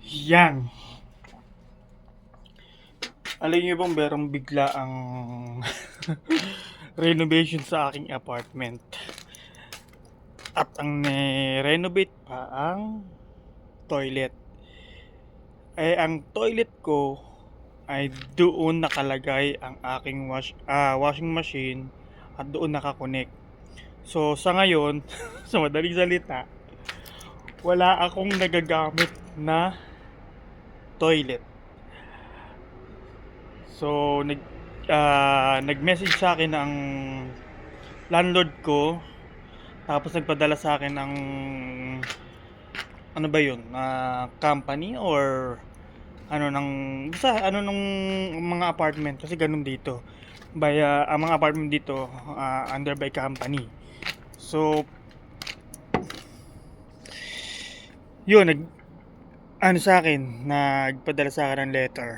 Yan. Alam niyo bang merong bigla ang renovation sa aking apartment. At ang renovate pa ang toilet. Ang toilet ko ay doon nakalagay ang aking washing machine at doon nakakonect. So sa ngayon, sa madaling salita, wala akong nagagamit na toilet. So nag-message sa akin ang landlord ko, tapos nagpadala sa akin ng ano ba yun, company or ano ng basta ano nung mga apartment, kasi ganun dito by ang mga apartment dito under by company. So yun, ano sa akin, nagpadala sa akin ng letter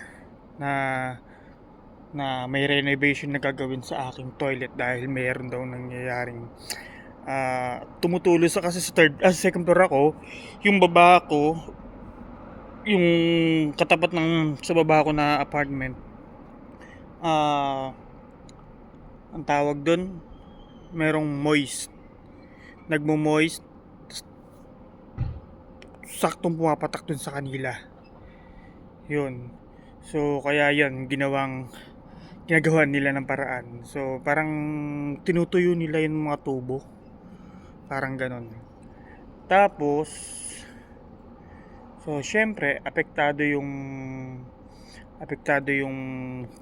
na may renovation na gagawin sa aking toilet dahil mayroon daw nangyayaring tumutulo sa, kasi sa second floor ako, yung baba ko, yung katapat ng sa baba ko na apartment, ang tawag doon, merong moist, nagmo-moist, saktong pumapatak dun sa kanila. Yun. So kaya yan, ginagawa nila ng paraan. So parang tinutuyo nila yung mga tubo. Parang ganon. Tapos so syempre apektado yung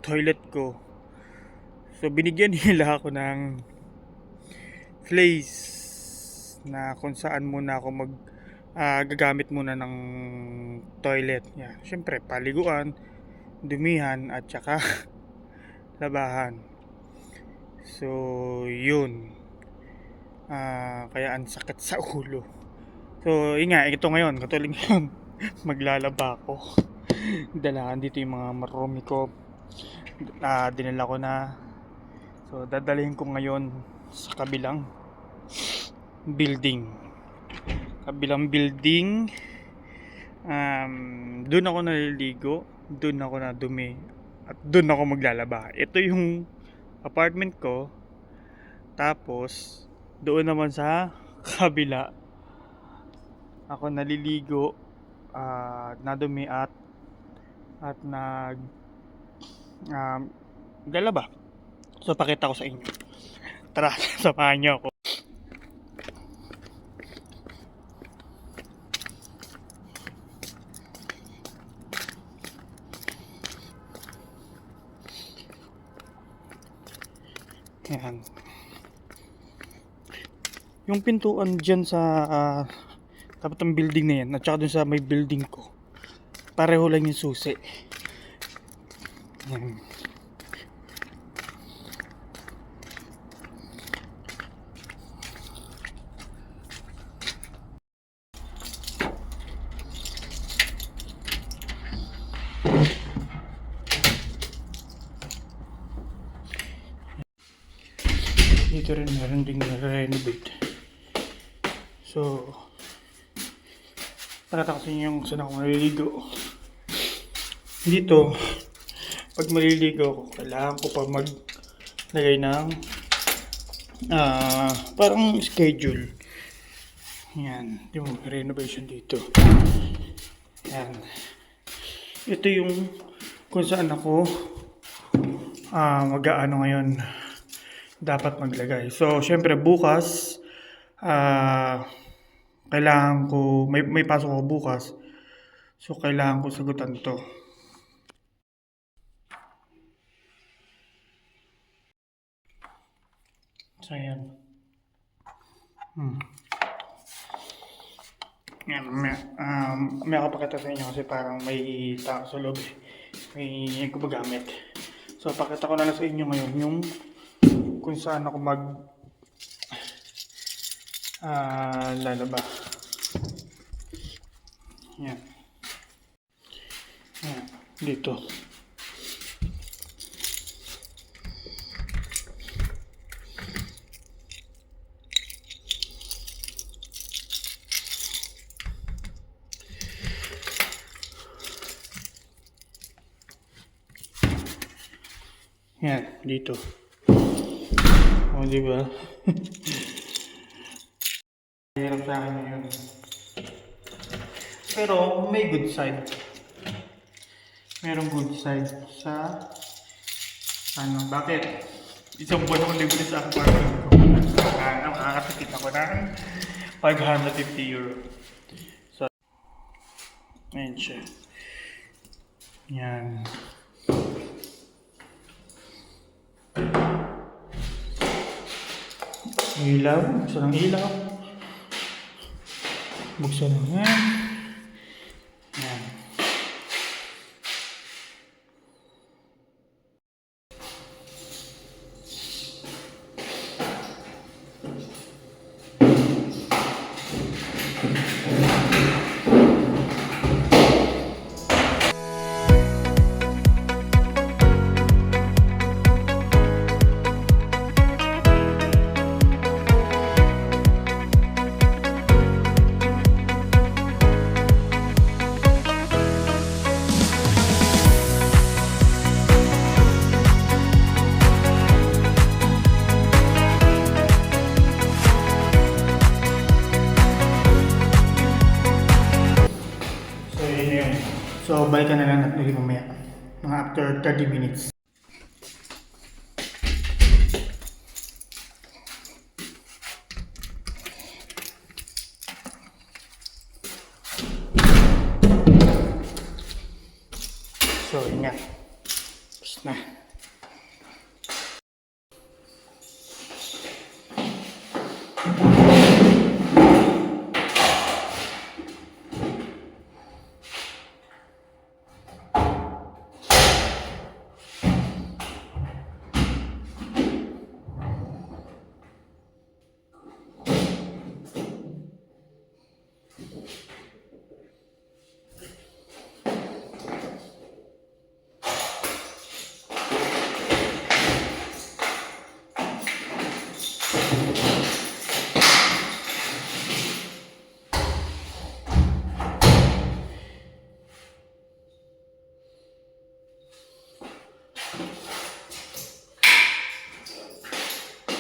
toilet ko. So binigyan nila ako ng place na kung saan muna ako gagamit muna ng toilet. Yan. Syempre paliguan, dumihan at saka labahan. So yun. Kaya ang sakit sa ulo. So yun nga, ito ngayon, katulad ngayon, maglalaba ako. Dalahan dito yung mga marumi ko. Dinala ko na. So dadalhin ko ngayon sa kabilang building. Doon ako naliligo, doon ako na dumi, at doon ako maglalaba. Ito yung apartment ko. Tapos doon naman sa kabila ako naliligo, nadumi at galaba. So pakita ko sa inyo. Tara, samahan niyo ako. Yan. Yung pintuan dyan sa tapat ng building na yan, at saka dun sa may building ko, pareho lang yung susi. Yan. Dito rin meron ding renovate. So pakita ko sa inyo yung saan ako maliligo. Dito pag maliligo ako, kailangan ko pa maglagay ng parang schedule. Yan, yung renovation dito. Yan. Ito yung kung saan ako mag-aano ngayon dapat maglagay. So syempre bukas kailangan ko may pasok ako bukas. So kailangan ko sagutan to. So yan. Yan, may kapakita sa inyo kasi parang may tao sa loob. May gumagamit. So pakita ko na lang sa inyo ngayon yung kung saan ako lalaba. Yan. Yan. Dito. Yan, dito. O, di ba? Hirap sa akin ngayon. Pero may good side. Merong good side sa bakit? Isang buwan akong libre sa apartment ko. Makakatipid ako ng 550 euro. So, ayan siya. Yan. Ilaw. Buksan ang ilaw. Buksan ang yan. Yan. So, balikan na lang natin ulit mamaya. Mga after 30 minutes. So, yun nga. Tapos na.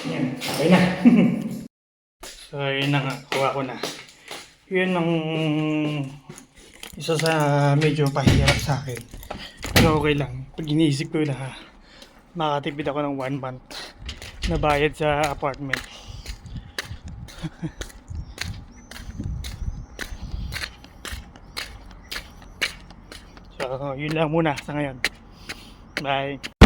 Yan, okay na. So, yun na nga, kuha ko na. Yun ang isa sa medyo pahirap sa akin. Pero okay lang. Pag iniisip ko na makatipid ako ng 1 month na bayad sa apartment. So, yun lang muna sa ngayon. Bye.